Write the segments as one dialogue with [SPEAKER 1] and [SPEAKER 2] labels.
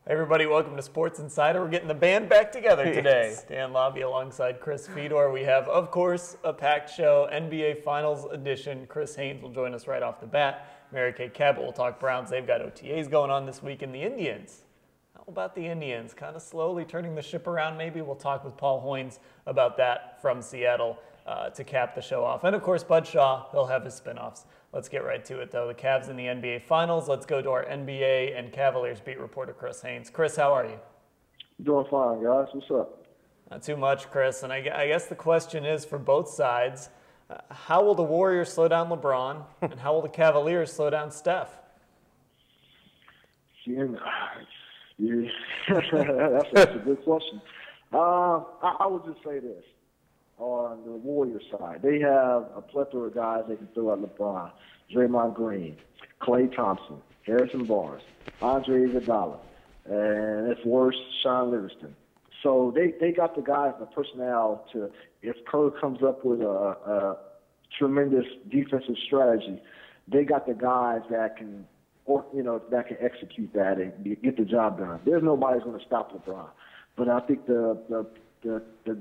[SPEAKER 1] Everybody, welcome to Sports Insider. We're getting the band back together today. Dan Labbe alongside Chris Fedor. We have, of course, a packed show, NBA Finals edition. Chris Haynes will join us right off the bat. Mary Kay Cabot will talk Browns. They've got OTAs going on this week. And the Indians, how about the Indians? Kind of slowly turning the ship around, maybe. We'll talk with Paul Hoynes about that from Seattle to cap the show off. And, of course, Bud Shaw, he'll have his spinoffs. Let's get right to it, though. The Cavs in the NBA Finals. Let's go to our NBA and Cavaliers beat reporter, Chris Haynes. Chris, how are you?
[SPEAKER 2] Doing fine, guys. What's up?
[SPEAKER 1] Not too much, Chris. And I guess the question is for both sides, how will the Warriors slow down LeBron, and how will the Cavaliers slow down Steph?
[SPEAKER 2] Yeah, that's a good question. I would just say this. On the Warriors side, they have a plethora of guys they can throw at LeBron. Draymond Green, Klay Thompson, Harrison Barnes, Andre Iguodala, and if worse, Sean Livingston. So they got the guys and the personnel to, if Kerr comes up with a tremendous defensive strategy, they got the guys that can, that can execute that and get the job done. There's nobody going to stop LeBron. But I think the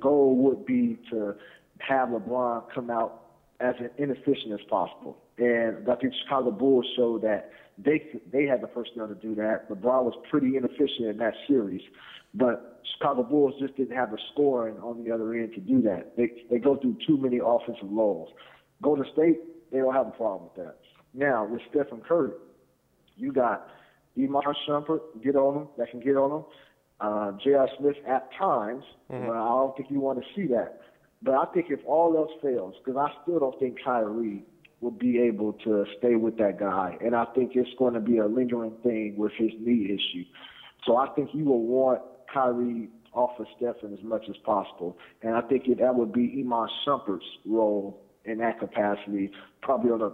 [SPEAKER 2] goal would be to have LeBron come out as inefficient as possible. And I think Chicago Bulls showed that they had the personnel to do that. LeBron was pretty inefficient in that series, but Chicago Bulls just didn't have the scoring on the other end to do that. They go through too many offensive lulls. Golden State, they don't have a problem with that. Now, with Stephen Curry, you got Iman Shumpert, that can get on him. J.R. Smith at times, I don't think you want to see that. But I think if all else fails, because I still don't think Kyrie will be able to stay with that guy, and I think it's going to be a lingering thing with his knee issue. So I think you will want Kyrie off of Stephen as much as possible. And I think that would be Iman Shumpert's role in that capacity, probably on a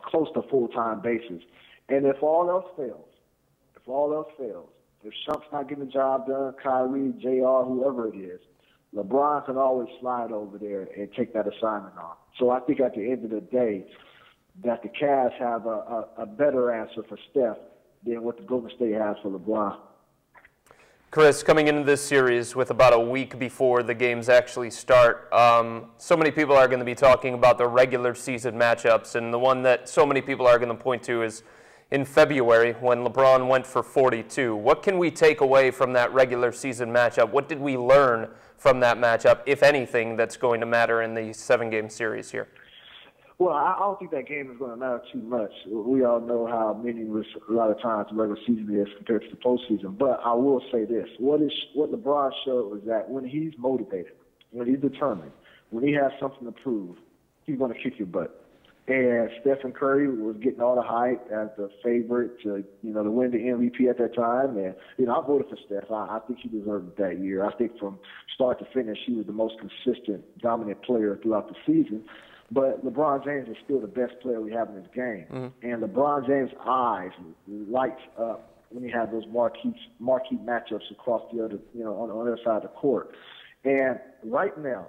[SPEAKER 2] close to full-time basis. And if all else fails, if Shump's not getting the job done, Kyrie, JR, whoever it is, LeBron can always slide over there and take that assignment on. So I think at the end of the day that the Cavs have a better answer for Steph than what the Golden State has for LeBron.
[SPEAKER 3] Chris, coming into this series with about a week before the games actually start, so many people are going to be talking about the regular season matchups, and the one that so many people are going to point to is in February when LeBron went for 42. What can we take away from that regular season matchup? What did we learn from that matchup, if anything, that's going to matter in the 7-game series here?
[SPEAKER 2] Well, I don't think that game is going to matter too much. We all know how meaningless a lot of times the regular season is compared to the postseason. But I will say this. What LeBron showed was that when he's motivated, when he's determined, when he has something to prove, he's going to kick your butt. And Stephen Curry was getting all the hype as the favorite to win the MVP at that time. And, I voted for Steph. I think he deserved it that year. I think from start to finish, he was the most consistent, dominant player throughout the season. But LeBron James is still the best player we have in this game. And LeBron James' eyes lights up when he has those marquee matchups across the other, on the other side of the court. And right now,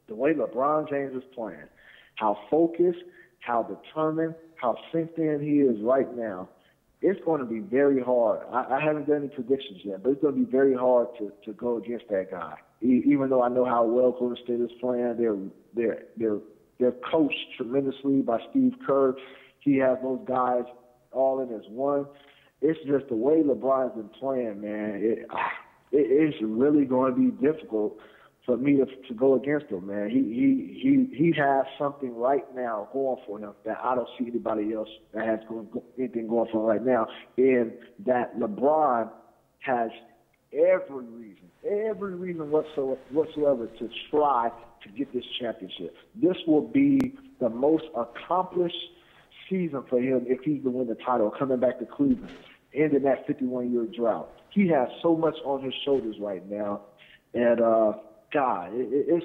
[SPEAKER 2] the way LeBron James is playing, how focused, how determined, how synced in he is right now, it's going to be very hard. I haven't done any predictions yet, but it's going to be very hard to go against that guy. Even though I know how well Golden State is playing, they're coached tremendously by Steve Kerr. He has those guys all in as one. It's just the way LeBron's been playing, man. It's really going to be difficult for me to go against him, man. He has something right now going for him that I don't see anybody else that has anything going for him right now. In that LeBron has every reason whatsoever to try to get this championship. This will be the most accomplished season for him if he's to win the title, coming back to Cleveland, ending that 51-year drought. He has so much on his shoulders right now, and God, this is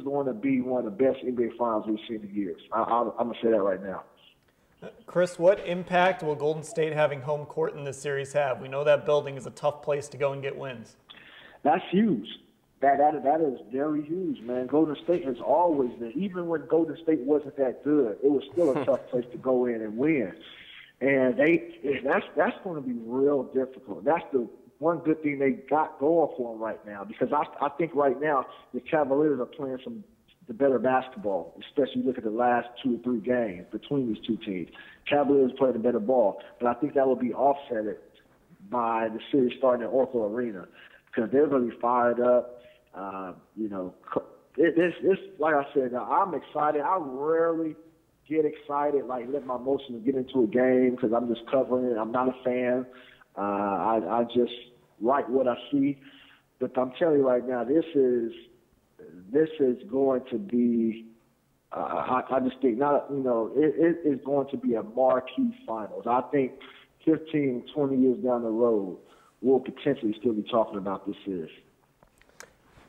[SPEAKER 2] going to be one of the best NBA Finals we've seen in years. I'm going to say that right now.
[SPEAKER 1] Chris, what impact will Golden State having home court in this series have? We know that building is a tough place to go and get wins.
[SPEAKER 2] That's huge. That is very huge, man. Golden State has always been, even when Golden State wasn't that good, it was still a tough place to go in and win. And that's going to be real difficult. That's the one good thing they got going for them right now, because I think right now the Cavaliers are playing the better basketball, especially look at the last 2 or 3 games between these two teams. Cavaliers playing the better ball, but I think that will be offset by the series starting at Oracle Arena, because they're going to be fired up. It's like I said, I'm excited. I rarely get excited, like let my emotions get into a game, because I'm just covering it. I'm not a fan. I just like what I see. But I'm telling you right now, this is going to be. I just think it is going to be a marquee finals. I think 15, 20 years down the road, we'll potentially still be talking about this series.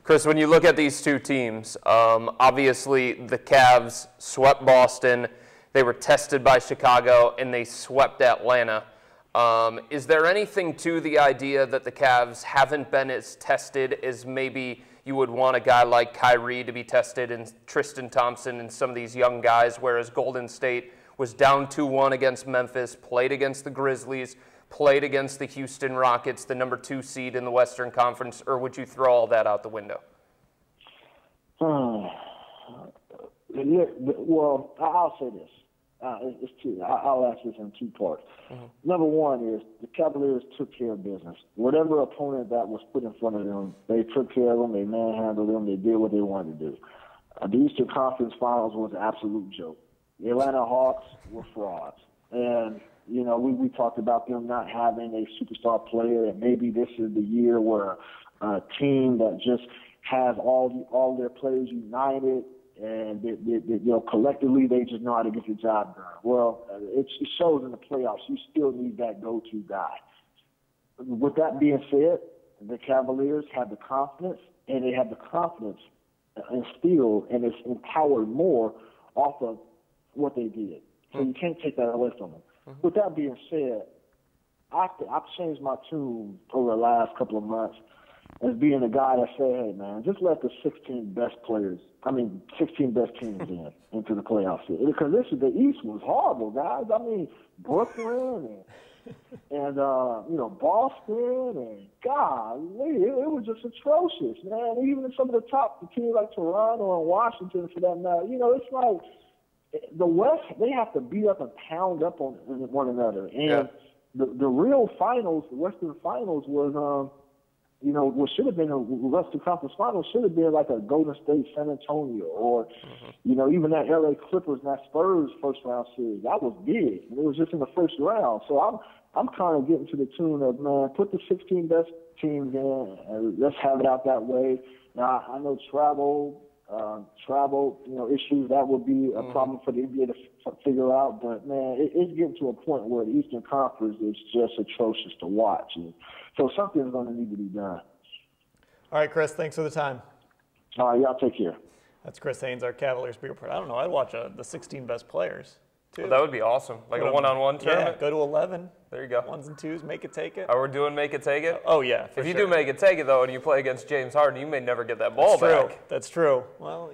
[SPEAKER 3] Chris, when you look at these two teams, obviously the Cavs swept Boston, they were tested by Chicago, and they swept Atlanta. Is there anything to the idea that the Cavs haven't been as tested as maybe you would want a guy like Kyrie to be tested, and Tristan Thompson and some of these young guys, whereas Golden State was down 2-1 against Memphis, played against the Grizzlies, played against the Houston Rockets, the number 2 seed in the Western Conference, or would you throw all that out the window?
[SPEAKER 2] Well, I'll say this. It's two. I'll ask this in 2 parts. Mm-hmm. Number one is the Cavaliers took care of business. Whatever opponent that was put in front of them, they took care of them, they manhandled them, they did what they wanted to do. The Eastern Conference Finals was an absolute joke. The Atlanta Hawks were frauds. And we talked about them not having a superstar player, and maybe this is the year where a team that just has all their players united, and collectively they just know how to get the job done. Well, it shows in the playoffs. You still need that go-to guy. With that being said, the Cavaliers have the confidence, and they have the confidence instilled, and it's empowered more off of what they did. So you can't take that away from them. Mm-hmm. With that being said, I've changed my tune over the last couple of months as being the guy that said, hey, man, just let the 16 best teams into the playoffs. Because the East was horrible, guys. I mean, Brooklyn and Boston, and golly, it was just atrocious, man. Even in some of the top teams like Toronto and Washington, for that matter, it's like the West, they have to beat up and pound up on one another. And the real finals, the Western Finals, was what should have been a Western Conference Finals should have been like a Golden State San Antonio, or even that LA Clippers and that Spurs first round series. That was big, and it was just in the first round. So I'm kind of getting to the tune of, man, put the 16 best teams in, and let's have it out that way. Now I know travel issues, that would be a problem for the NBA to figure out. But man, it's getting to a point where the Eastern Conference is just atrocious to watch. And so something's going to need to be done.
[SPEAKER 1] All right, Chris, thanks for the time.
[SPEAKER 2] All right, y'all take care.
[SPEAKER 1] That's Chris Haynes, our Cavaliers beat reporter. I don't know, I'd watch the 16 best players, too.
[SPEAKER 3] Well, that would be awesome. Like a one-on-one tournament?
[SPEAKER 1] Yeah, go to 11.
[SPEAKER 3] There you go.
[SPEAKER 1] 1s and 2s, make it, take it.
[SPEAKER 3] Oh, we're doing make it, take it?
[SPEAKER 1] Oh, yeah,
[SPEAKER 3] If you do make it, take it, though, and you play against James Harden, you may never get that ball back.
[SPEAKER 1] That's true. Well,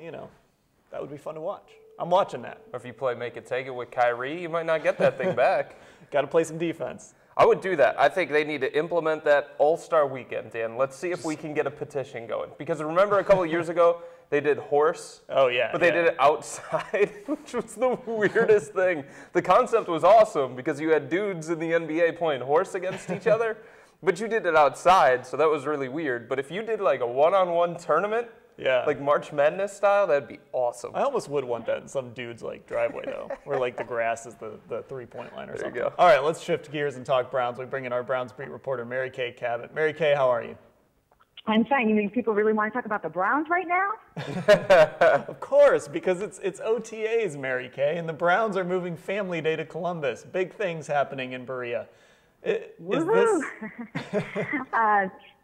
[SPEAKER 1] that would be fun to watch. I'm watching that.
[SPEAKER 3] Or if you play make it, take it with Kyrie, you might not get that thing back.
[SPEAKER 1] Got to play some defense.
[SPEAKER 3] I would do that. I think they need to implement that All-Star Weekend, Dan. Let's see if we can get a petition going. Because remember a couple of years ago, they did horse.
[SPEAKER 1] Oh, yeah.
[SPEAKER 3] But they did it outside, which was the weirdest thing. The concept was awesome because you had dudes in the NBA playing horse against each other, but you did it outside, so that was really weird. But if you did like a one-on-one tournament, like March Madness style, that'd be awesome.
[SPEAKER 1] I almost would want that in some dude's driveway, though, where the grass is the three-point line or something.
[SPEAKER 3] There you go.
[SPEAKER 1] All right, let's shift gears and talk Browns. We bring in our Browns beat reporter, Mary Kay Cabot. Mary Kay, how are you?
[SPEAKER 4] I'm fine. You mean people really want to talk about the Browns right now?
[SPEAKER 1] Of course, because it's OTAs, Mary Kay, and the Browns are moving Family Day to Columbus. Big things happening in Berea.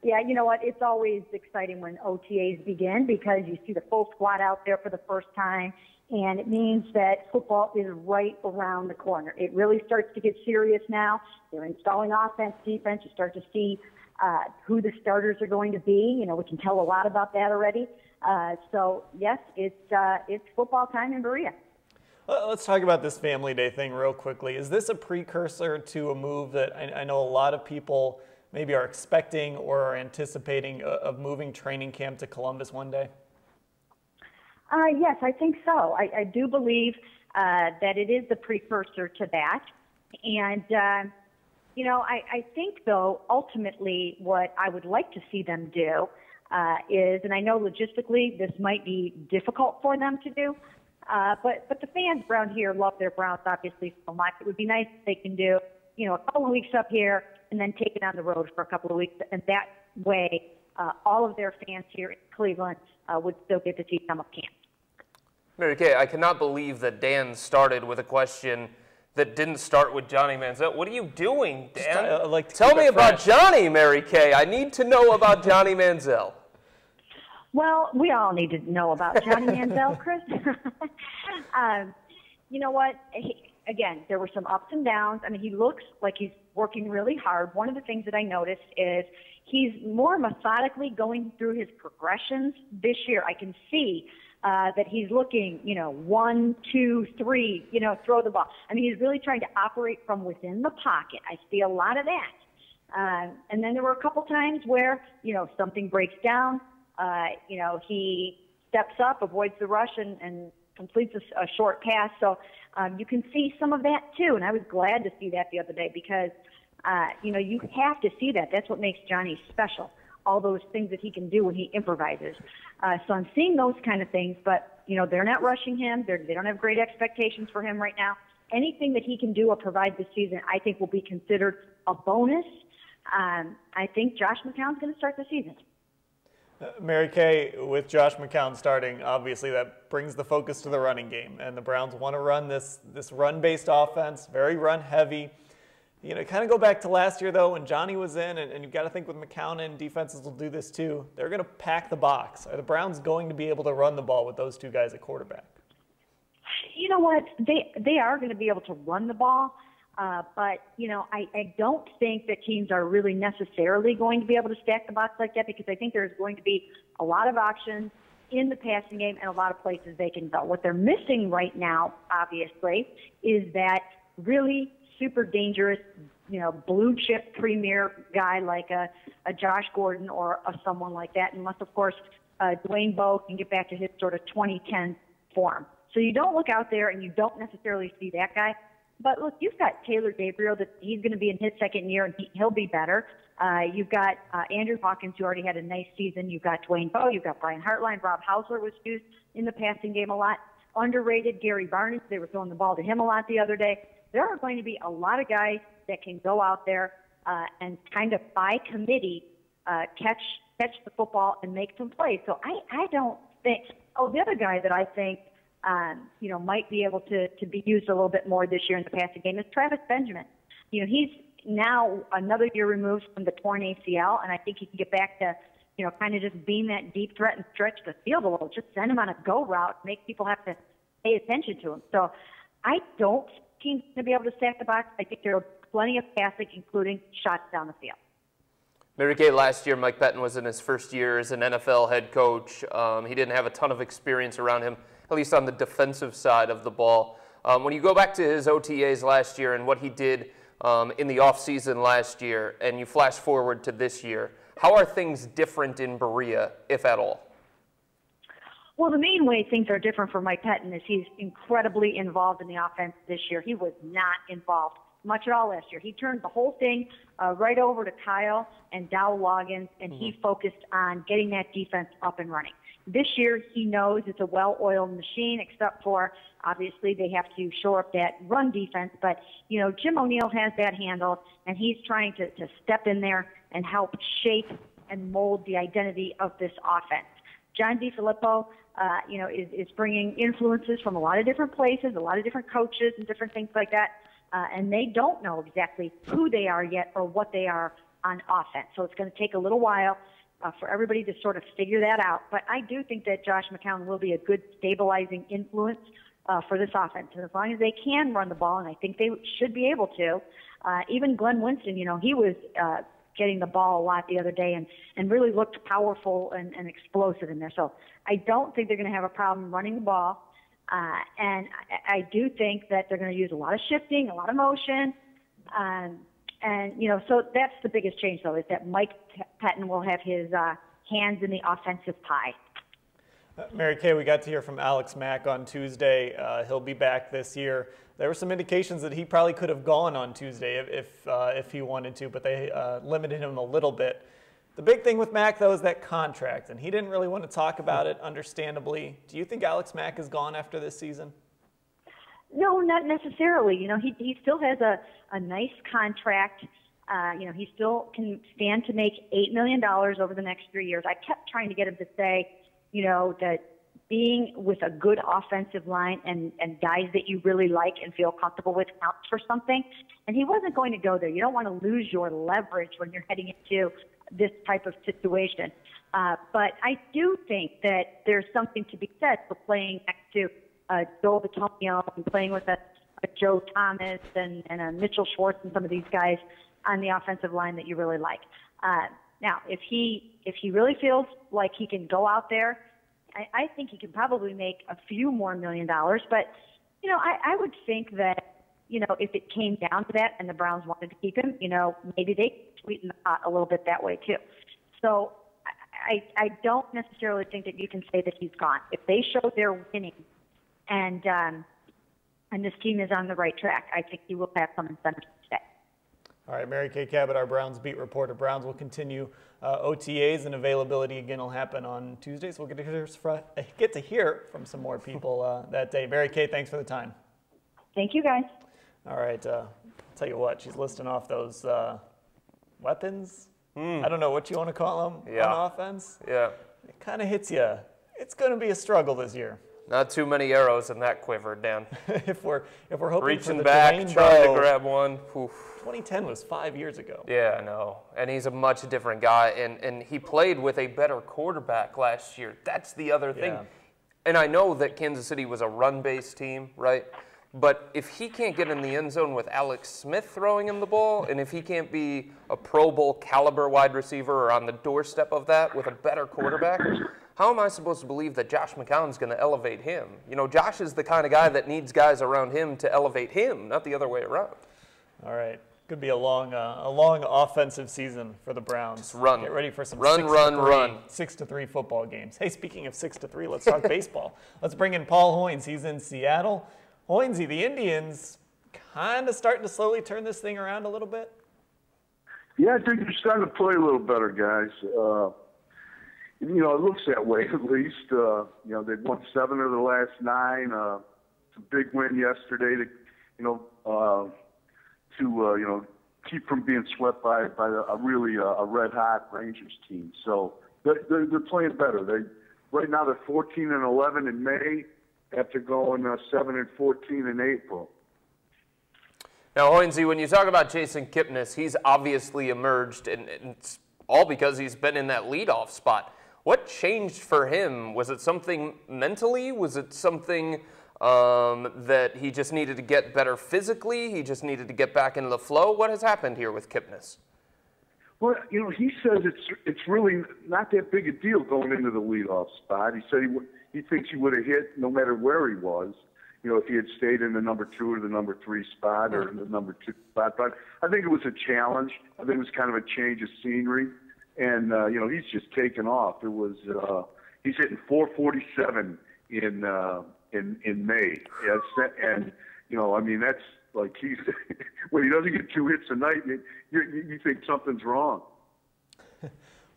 [SPEAKER 4] Yeah, you know what? It's always exciting when OTAs begin because you see the full squad out there for the first time, and it means that football is right around the corner. It really starts to get serious now. They're installing offense, defense. You start to see who the starters are going to be. We can tell a lot about that already. So, yes, it's football time in Berea.
[SPEAKER 1] Let's talk about this Family Day thing real quickly. Is this a precursor to a move that I know a lot of people maybe are expecting or are anticipating of moving training camp to Columbus one day?
[SPEAKER 4] Yes, I think so. I do believe that it is the precursor to that. And, I think, though, ultimately what I would like to see them do is, and I know logistically this might be difficult for them to do, but the fans around here love their Browns, obviously, so much. It would be nice if they can do, a couple of weeks up here and then take it on the road for a couple of weeks. And that way, all of their fans here in Cleveland would still get to see some of camp.
[SPEAKER 3] Mary Kay, I cannot believe that Dan started with a question that didn't start with Johnny-Manziel. What are you doing, Dan? Tell me about Johnny, Mary Kay. I need to know about Johnny-Manziel.
[SPEAKER 4] Well, we all need to know about Johnny-Manziel, Chris. You know what? Again, there were some ups and downs. I mean, he looks like he's working really hard. One of the things that I noticed is he's more methodically going through his progressions this year. I can see that he's looking, 1, 2, 3, throw the ball. I mean, he's really trying to operate from within the pocket. I see a lot of that. And then there were a couple times where, something breaks down. He steps up, avoids the rush, and completes a short pass. So you can see some of that too. And I was glad to see that the other day because, you have to see that. That's what makes Johnny special. All those things that he can do when he improvises. So I'm seeing those kind of things, but, they're not rushing him. They don't have great expectations for him right now. Anything that he can do or provide this season, I think will be considered a bonus. I think Josh McCown's going to start the season.
[SPEAKER 1] Mary Kay, with Josh McCown starting, obviously that brings the focus to the running game, and the Browns want to run this run-based offense, very run-heavy. Kind of go back to last year, though, when Johnny was in, and you've got to think with McCown in, defenses will do this too. They're going to pack the box. Are the Browns going to be able to run the ball with those two guys at quarterback?
[SPEAKER 4] You know what? They are going to be able to run the ball, but, I don't think that teams are really necessarily going to be able to stack the box like that because I think there's going to be a lot of options in the passing game and a lot of places they can go. What they're missing right now, obviously, is that really super dangerous, blue chip premier guy like a Josh Gordon or someone like that, unless, of course, Dwayne Bowe can get back to his sort of 2010 form. So you don't look out there and you don't necessarily see that guy. But look, you've got Taylor Gabriel that he's going to be in his second year and he'll be better. You've got Andrew Hawkins, who already had a nice season. You've got Dwayne Bowe. You've got Brian Hartline. Rob Hausler was used in the passing game a lot. Underrated Gary Barnes. They were throwing the ball to him a lot the other day. There are going to be a lot of guys that can go out there and kind of by committee catch the football and make some plays. So I don't think – the other guy that I think might be able to be used a little bit more this year in the passing game is Travis Benjamin. He's now another year removed from the torn ACL, and I think he can get back to, kind of just being that deep threat and stretch the field a little. Just send him on a go route, make people have to pay attention to him. So I don't – teams to be able to stack the box. I think there are plenty of passing, including shots down the field.
[SPEAKER 3] Mary Kay, last year Mike Pettine was in his first year as an NFL head coach. He didn't have a ton of experience around him, at least on the defensive side of the ball. When you go back to his OTAs last year and what he did in the offseason last year, and you flash forward to this year, how are things different in Berea, if at all?
[SPEAKER 4] Well, the main way things are different for Mike Pettine is he's incredibly involved in the offense this year. He was not involved much at all last year. He turned the whole thing right over to Kyle and Dow Loggins, and he focused on getting that defense up and running. This year, he knows it's a well-oiled machine, except for, obviously, they have to shore up that run defense. But, Jim O'Neill has that handled, and he's trying to step in there and help shape and mold the identity of this offense. John DeFilippo, is bringing influences from a lot of different places, a lot of different coaches and different things like that, and they don't know exactly who they are yet or what they are on offense. So it's going to take a little while for everybody to sort of figure that out. But I do think that Josh McCown will be a good stabilizing influence for this offense. And as long as they can run the ball, and I think they should be able to, even Glenn Winston, he was getting the ball a lot the other day and really looked powerful and explosive in there. So I don't think they're going to have a problem running the ball. And I do think that they're going to use a lot of shifting, a lot of motion. And, you know, so that's the biggest change, though, is that Mike Pettine will have his hands in the offensive pie.
[SPEAKER 1] Mary Kay, we got to hear from Alex Mack on Tuesday. He'll be back this year. There were some indications that he probably could have gone on Tuesday if he wanted to, but they limited him a little bit. The big thing with Mack, though, is that contract, and he didn't really want to talk about it, understandably. Do you think Alex Mack is gone after this season?
[SPEAKER 4] No, not necessarily. You know, he still has a nice contract. You know, he still can stand to make $8 million over the next 3 years. I kept trying to get him to say, you know, that being with a good offensive line and guys that you really like and feel comfortable with counts for something. And he wasn't going to go there. You don't want to lose your leverage when you're heading into this type of situation. But I do think that there's something to be said for playing next to Joel Bitonio and playing with a Joe Thomas and a Mitchell Schwartz and some of these guys on the offensive line that you really like. Now, if he really feels like he can go out there, I think he can probably make a few more $1 million. But, you know, I would think that, you know, if it came down to that and the Browns wanted to keep him, you know, maybe they sweeten the pot a little bit that way too. So I don't necessarily think that you can say that he's gone. If they show they're winning and this team is on the right track, I think he will have some incentive to stay.
[SPEAKER 1] All right, Mary Kay Cabot, our Browns beat reporter. Browns will continue OTAs, and availability again will happen on Tuesdays. We'll get to hear from some more people that day. Mary Kay, thanks for the time.
[SPEAKER 4] Thank you, guys.
[SPEAKER 1] All right, I'll tell you what, she's listing off those weapons. I don't know what you want to call them on offense.
[SPEAKER 3] Yeah.
[SPEAKER 1] It kind of hits you. It's going to be a struggle this year.
[SPEAKER 3] Not too many arrows in that quiver, Dan.
[SPEAKER 1] if we're hoping
[SPEAKER 3] reaching
[SPEAKER 1] for the
[SPEAKER 3] back,
[SPEAKER 1] rainbow,
[SPEAKER 3] trying to grab one. Oof.
[SPEAKER 1] 2010 was 5 years ago.
[SPEAKER 3] Yeah, I know. And he's a much different guy. And he played with a better quarterback last year. That's the other thing.
[SPEAKER 1] Yeah.
[SPEAKER 3] And I know that Kansas City was a run-based team, right? But if he can't get in the end zone with Alex Smith throwing him the ball, and if he can't be a Pro Bowl caliber wide receiver or on the doorstep of that with a better quarterback, how am I supposed to believe that Josh McCown's going to elevate him? You know, Josh is the kind of guy that needs guys around him to elevate him, not the other way around.
[SPEAKER 1] All right. Could be a long offensive season for the Browns.
[SPEAKER 3] Just run.
[SPEAKER 1] Get ready for some
[SPEAKER 3] run.
[SPEAKER 1] 6-3 football games. Hey, speaking of 6-3, let's talk baseball. Let's bring in Paul Hoynes. He's in Seattle. Hoynesy, the Indians kind of starting to slowly turn this thing around a little bit.
[SPEAKER 2] Yeah, I think they're starting to play a little better, guys. You know, it looks that way at least. You know, they've won 7 of the last 9. It's a big win yesterday to, keep from being swept by a really red-hot Rangers team. So they're playing better. Right now they're 14-11 in May after going 7-14 in April.
[SPEAKER 3] Now, Hoynesy, when you talk about Jason Kipnis, he's obviously emerged, and it's all because he's been in that leadoff spot. What changed for him? Was it something mentally? Was it something that he just needed to get better physically? He just needed to get back into the flow? What has happened here with Kipnis?
[SPEAKER 2] Well, you know, he says it's really not that big a deal going into the leadoff spot. He said he thinks he would have hit no matter where he was. You know, if he had stayed in the number 2 or the number 3 spot or the number 2 spot. But I think it was a challenge. I think it was kind of a change of scenery. And, you know, he's just taken off. It was he's hitting 447 in May. And, you know, I mean, that's like he's when he doesn't get 2 hits a night, you think something's wrong.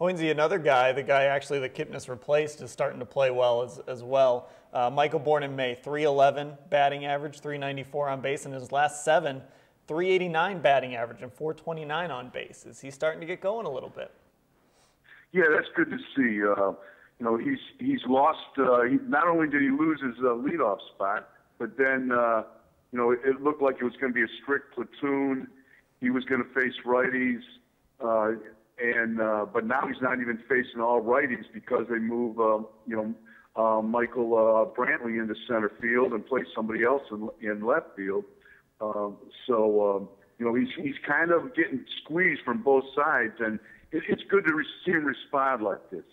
[SPEAKER 1] Hoynesy, another guy, the guy actually that Kipnis replaced, is starting to play well as well. Michael Bourne in May, 311 batting average, 394 on base. In his last 7, 389 batting average and 429 on base. Is he starting to get going a little bit?
[SPEAKER 2] Yeah, that's good to see. You know, he's lost. Not only did he lose his leadoff spot, but then you know, it looked like it was going to be a strict platoon. He was going to face righties. But now he's not even facing all righties because they move, Michael Brantley into center field and play somebody else in left field. You know, he's kind of getting squeezed from both sides, and it's good to see him respond like this.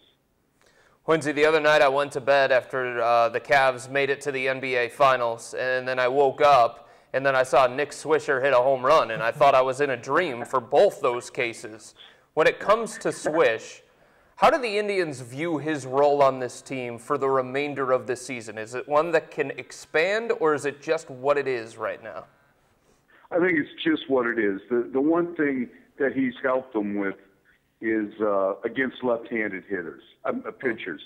[SPEAKER 3] Hoynes, the other night I went to bed after the Cavs made it to the NBA Finals, and then I woke up, and then I saw Nick Swisher hit a home run, and I thought I was in a dream for both those cases. When it comes to Swish, how do the Indians view his role on this team for the remainder of the season? Is it one that can expand, or is it just what it is right now?
[SPEAKER 5] I think it's just what it is. The one thing that he's helped them with is against left-handed pitchers.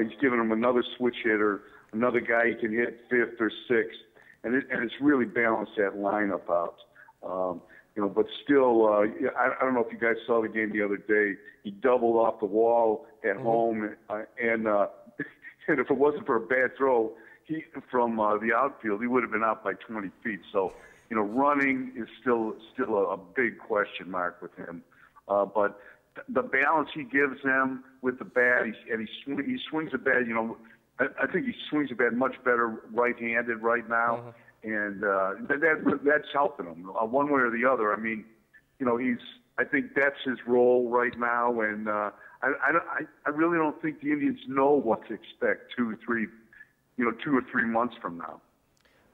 [SPEAKER 5] He's given them another switch hitter, another guy he can hit fifth or sixth, and it's really balanced that lineup out. But still, I don't know if you guys saw the game the other day. He doubled off the wall at home, and if it wasn't for a bad throw from the outfield, he would have been out by 20 feet. So, running is still a big question mark with him. But the balance he gives them with the bat, he swings the bat. I think he swings the bat much better right-handed right now, and that's helping him one way or the other. I mean, I think that's his role right now, and I really don't think the Indians know what to expect 2 or 3 months from now.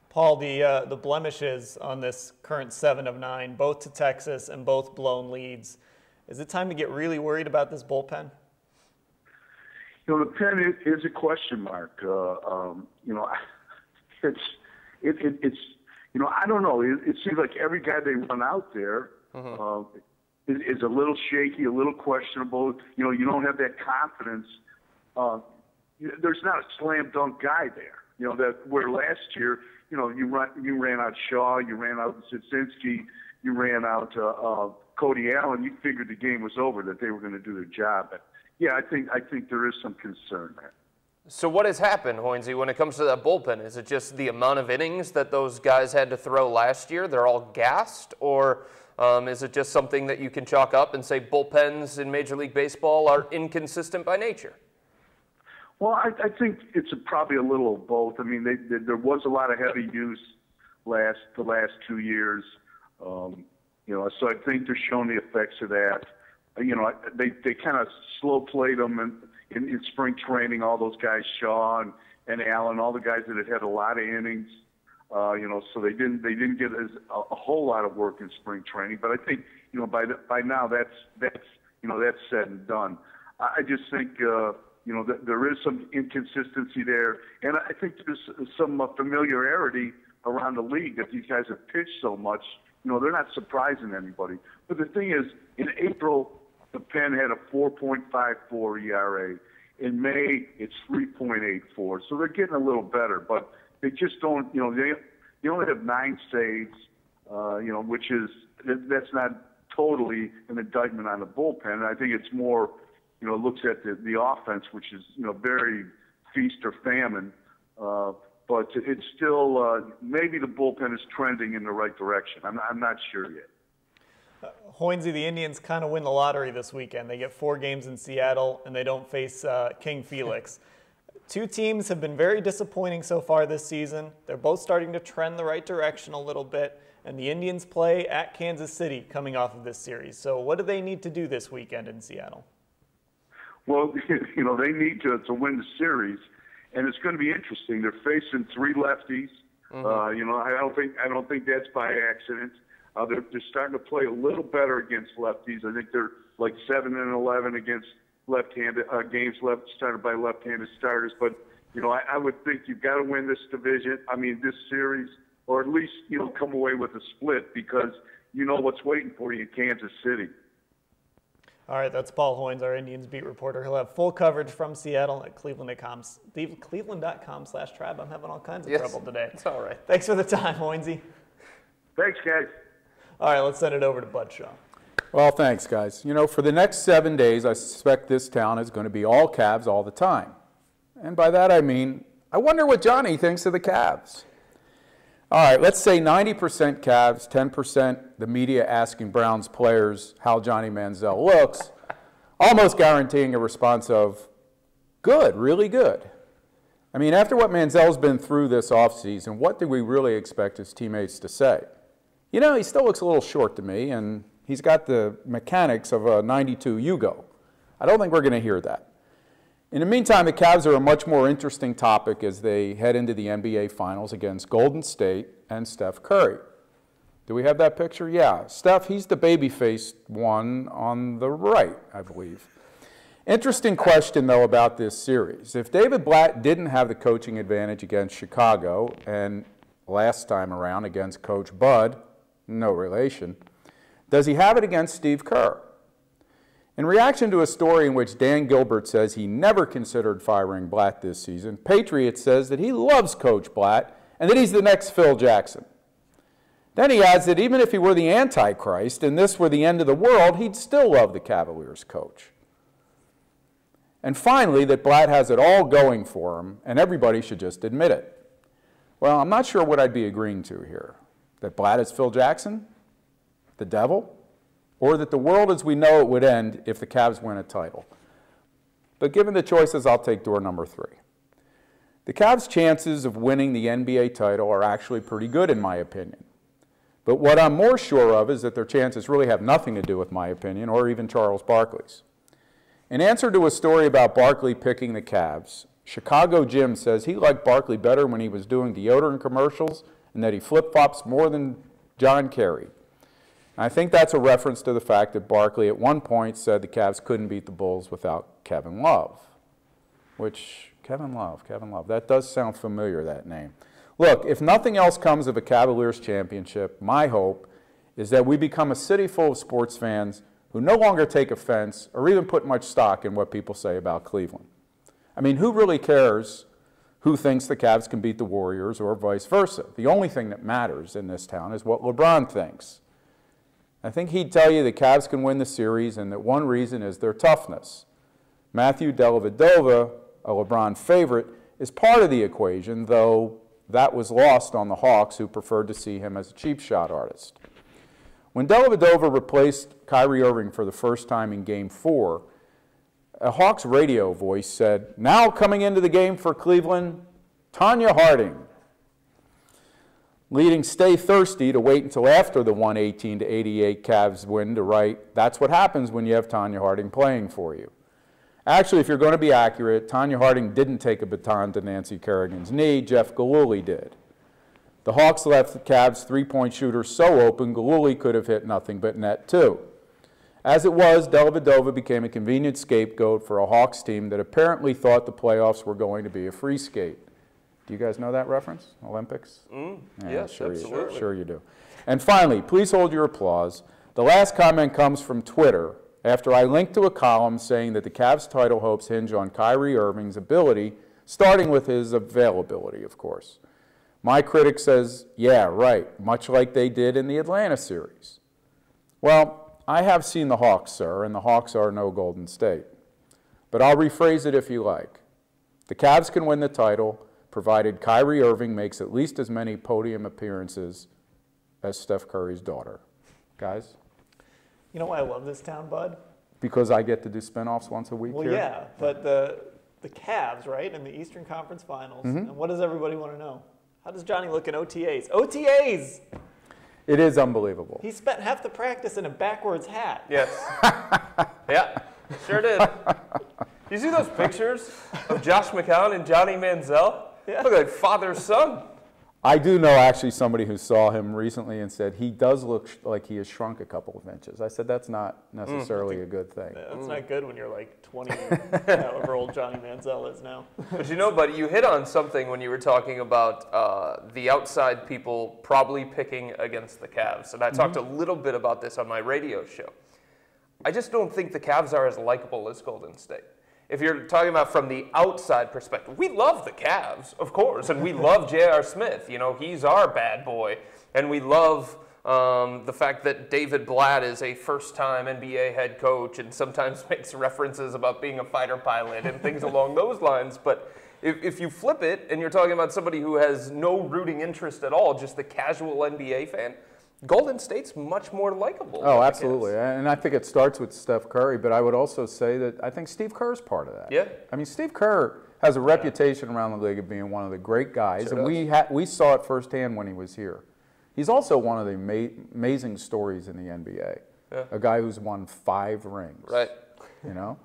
[SPEAKER 1] Paul, the blemishes on this current 7 of 9, both to Texas and both blown leads. Is it time to get really worried about this bullpen?
[SPEAKER 5] The pen is a question mark. It's I don't know. It seems like every guy they run out there is a little shaky, a little questionable. You don't have that confidence. There's not a slam dunk guy there. That where last year, you ran out Shaw, you ran out Szynski, you ran out Cody Allen. You figured the game was over, that they were going to do their job. But yeah, I think there is some concern there.
[SPEAKER 3] So what has happened, Hoynes, when it comes to that bullpen? Is it just the amount of innings that those guys had to throw last year? They're all gassed? Or is it just something that you can chalk up and say bullpens in Major League Baseball are inconsistent by nature?
[SPEAKER 5] Well, I think it's probably a little of both. I mean, there was a lot of heavy use the last 2 years. So I think they're showing the effects of that. They kind of slow played them in spring training, all those guys, Shaw and Allen, all the guys that had a lot of innings. So they didn't get a whole lot of work in spring training. But I think by now that's said and done. I just think that there is some inconsistency there, and I think there's some familiarity around the league that these guys have pitched so much. They're not surprising anybody. But the thing is, in April, the Pen had a 4.54 ERA. In May, it's 3.84. So they're getting a little better, but they just don't. They only have 9 saves. That's not totally an indictment on the bullpen. I think it's more, looks at the offense, which is very feast or famine. But it's still maybe the bullpen is trending in the right direction. I'm not sure yet.
[SPEAKER 1] Hoynes, the Indians kind of win the lottery this weekend. They get 4 games in Seattle, and they don't face King Felix. 2 teams have been very disappointing so far this season. They're both starting to trend the right direction a little bit, and the Indians play at Kansas City coming off of this series. So what do they need to do this weekend in Seattle?
[SPEAKER 5] Well, they need to win the series, and it's going to be interesting. They're facing 3 lefties. I don't think that's by accident. They're starting to play a little better against lefties. I think they're like 7-11 against left-handed games started by left-handed starters. But I would think you've got to win this division. This series, or at least come away with a split, because what's waiting for you in Kansas City.
[SPEAKER 1] All right, that's Paul Hoynes, our Indians beat reporter. He'll have full coverage from Seattle at cleveland.com/tribe. I'm having all kinds of trouble today.
[SPEAKER 3] It's all right.
[SPEAKER 1] Thanks for the time, Hoynesy.
[SPEAKER 5] Thanks, guys.
[SPEAKER 1] All right, let's send it over to Bud Shaw.
[SPEAKER 6] Well, thanks, guys. For the next 7 days, I suspect this town is going to be all Cavs all the time. And by that I mean, I wonder what Johnny thinks of the Cavs. All right, let's say 90% Cavs, 10% the media asking Browns players how johnny-manziel looks, almost guaranteeing a response of, good, really good. After what Manziel's been through this offseason, what do we really expect his teammates to say? He still looks a little short to me, and he's got the mechanics of a 92 Yugo. I don't think we're going to hear that. In the meantime, the Cavs are a much more interesting topic as they head into the NBA Finals against Golden State and Steph Curry. Do we have that picture? Yeah. Steph, he's the baby-faced one on the right, I believe. Interesting question, though, about this series. If David Blatt didn't have the coaching advantage against Chicago and last time around against Coach Bud, no relation, does he have it against Steve Kerr? In reaction to a story in which Dan Gilbert says he never considered firing Blatt this season, Patriot says that he loves Coach Blatt and that he's the next Phil Jackson. Then he adds that even if he were the Antichrist and this were the end of the world, he'd still love the Cavaliers coach. And finally, that Blatt has it all going for him and everybody should just admit it. Well, I'm not sure what I'd be agreeing to here. That Blatt is Phil Jackson? The devil? Or that the world as we know it would end if the Cavs win a title. But given the choices, I'll take door number 3. The Cavs' chances of winning the NBA title are actually pretty good in my opinion. But what I'm more sure of is that their chances really have nothing to do with my opinion or even Charles Barkley's. In answer to a story about Barkley picking the Cavs, Chicago Jim says he liked Barkley better when he was doing deodorant commercials and that he flip-flops more than John Kerry. I think that's a reference to the fact that Barkley at one point said the Cavs couldn't beat the Bulls without Kevin Love. Kevin Love, that does sound familiar, that name. Look, if nothing else comes of a Cavaliers championship, my hope is that we become a city full of sports fans who no longer take offense or even put much stock in what people say about Cleveland. I mean, who really cares who thinks the Cavs can beat the Warriors or vice versa? The only thing that matters in this town is what LeBron thinks. I think he'd tell you the Cavs can win the series and that one reason is their toughness. Matthew Dellavedova, a LeBron favorite, is part of the equation, though that was lost on the Hawks, who preferred to see him as a cheap shot artist. When Dellavedova replaced Kyrie Irving for the first time in Game 4, a Hawks radio voice said, "Now coming into the game for Cleveland, Tanya Harding," leading Stay Thirsty to wait until after the 118-88 Cavs win to write, "That's what happens when you have Tanya Harding playing for you." Actually, if you're going to be accurate, Tanya Harding didn't take a baton to Nancy Kerrigan's knee, Jeff Gillooly did. The Hawks left the Cavs' three-point shooter so open, Gillooly could have hit nothing but net too. As it was, Dellavedova became a convenient scapegoat for a Hawks team that apparently thought the playoffs were going to be a free skate. Do you guys know that reference? Olympics?
[SPEAKER 3] Yes,
[SPEAKER 6] sure
[SPEAKER 3] absolutely.
[SPEAKER 6] Sure you do. And finally, please hold your applause. The last comment comes from Twitter after I linked to a column saying that the Cavs' title hopes hinge on Kyrie Irving's ability, starting with his availability, of course. My critic says, yeah, right, much like they did in the Atlanta series. Well, I have seen the Hawks, sir, and the Hawks are no Golden State. But I'll rephrase it if you like. The Cavs can win the title, provided Kyrie Irving makes at least as many podium appearances as Steph Curry's daughter. Guys?
[SPEAKER 1] You know why I love this town, Bud?
[SPEAKER 6] Because I get to do spinoffs once a week
[SPEAKER 1] well,
[SPEAKER 6] here?
[SPEAKER 1] Well, yeah, but the Cavs, right, in the Eastern Conference Finals. And what does everybody want to know? How does Johnny look in OTAs? OTAs!
[SPEAKER 6] It is unbelievable.
[SPEAKER 1] He spent half the practice in a backwards hat.
[SPEAKER 3] Yes. Yeah, sure did. You see those pictures of Josh McCown and Johnny-Manziel? Yeah. Look like father-son.
[SPEAKER 6] I do know actually somebody who saw him recently and said he does look like he has shrunk a couple of inches. I said that's not necessarily a good thing.
[SPEAKER 1] Yeah, that's not good when you're like 20, however old Johnny Manziel is now.
[SPEAKER 3] But you know, buddy, you hit on something when you were talking about the outside people probably picking against the Cavs. And I talked a little bit about this on my radio show. I just don't think the Cavs are as likable as Golden State. If you're talking about from the outside perspective, we love the Cavs, of course, and we love J.R. Smith. You know, he's our bad boy. And we love the fact that David Blatt is a first-time NBA head coach and sometimes makes references about being a fighter pilot and things along those lines. But if you flip it and you're talking about somebody who has no rooting interest at all, just the casual NBA fan, Golden State's much more likable.
[SPEAKER 6] Oh, absolutely. And I think it starts with Steph Curry, but I would also say that I think Steve Kerr's part of that.
[SPEAKER 3] Yeah.
[SPEAKER 6] I mean, Steve Kerr has a reputation around the league of being one of the great guys,
[SPEAKER 3] Sure
[SPEAKER 6] and we saw it firsthand when he was here. He's also one of the amazing stories in the NBA.
[SPEAKER 3] Yeah.
[SPEAKER 6] A guy who's won 5 rings.
[SPEAKER 3] Right.
[SPEAKER 6] You know?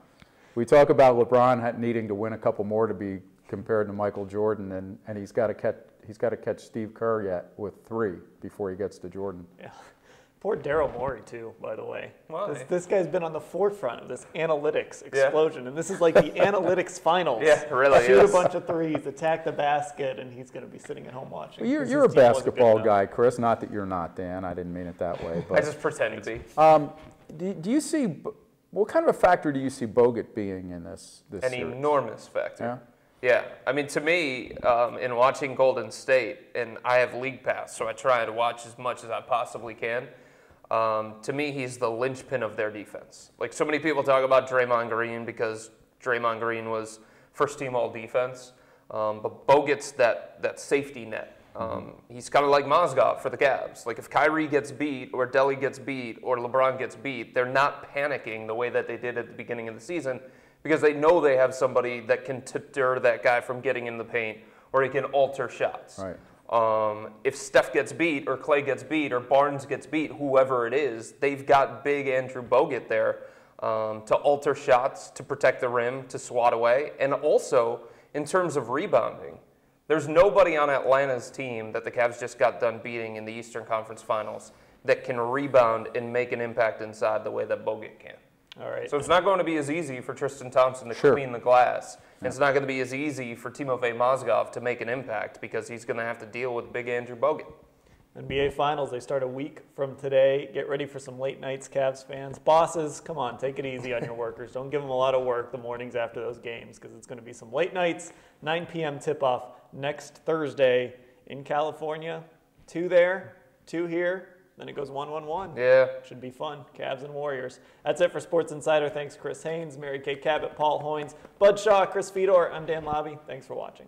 [SPEAKER 6] We talk about LeBron needing to win a couple more to be compared to Michael Jordan, and he's got to catch Steve Kerr yet with 3 before he gets to Jordan.
[SPEAKER 1] Yeah. Poor Daryl Morey, too, by the way.
[SPEAKER 3] Why?
[SPEAKER 1] This guy's been on the forefront of this analytics explosion, and this is like the analytics finals.
[SPEAKER 3] Yeah, it really
[SPEAKER 1] Shoot
[SPEAKER 3] is.
[SPEAKER 1] a bunch of threes, attack the basket, and he's going to be sitting at home watching.
[SPEAKER 6] Well, you're a basketball guy, Chris. Not that you're not, Dan. I didn't mean it that way. But
[SPEAKER 3] I just pretend to be.
[SPEAKER 6] do you see what kind of a factor do you see Bogut being in this
[SPEAKER 3] An
[SPEAKER 6] series?
[SPEAKER 3] enormous factor.
[SPEAKER 6] Yeah.
[SPEAKER 3] Yeah, I mean, to me, in watching Golden State, and I have League Pass, so I try to watch as much as I possibly can. To me, he's the linchpin of their defense. Like, so many people talk about Draymond Green because Draymond Green was first-team all-defense, but Bogut's that safety net. He's kind of like Mozgov for the Cavs. Like, if Kyrie gets beat or Delly gets beat or LeBron gets beat, they're not panicking the way that they did at the beginning of the season because they know they have somebody that can deter that guy from getting in the paint or he can alter shots.
[SPEAKER 6] Right.
[SPEAKER 3] If Steph gets beat or Clay gets beat or Barnes gets beat, whoever it is, they've got big Andrew Bogut there to alter shots, to protect the rim, to swat away. And also, in terms of rebounding, there's nobody on Atlanta's team that the Cavs just got done beating in the Eastern Conference Finals that can rebound and make an impact inside the way that Bogut can.
[SPEAKER 1] All right.
[SPEAKER 3] So it's not going to be as easy for Tristan Thompson to clean the glass. And it's not going to be as easy for Timofey Mozgov to make an impact because he's going to have to deal with big Andrew Bogut.
[SPEAKER 1] NBA Finals, they start a week from today. Get ready for some late nights, Cavs fans. Bosses, come on, take it easy on your workers. Don't give them a lot of work the mornings after those games because it's going to be some late nights. 9 p.m. tip-off next Thursday in California. 2 there, 2 here. Then it goes 1-1-1.
[SPEAKER 3] Yeah.
[SPEAKER 1] Should be fun. Cavs and Warriors. That's it for Sports Insider. Thanks, Chris Haynes, Mary Kay Cabot, Paul Hoynes, Bud Shaw, Chris Fedor. I'm Dan Labbe. Thanks for watching.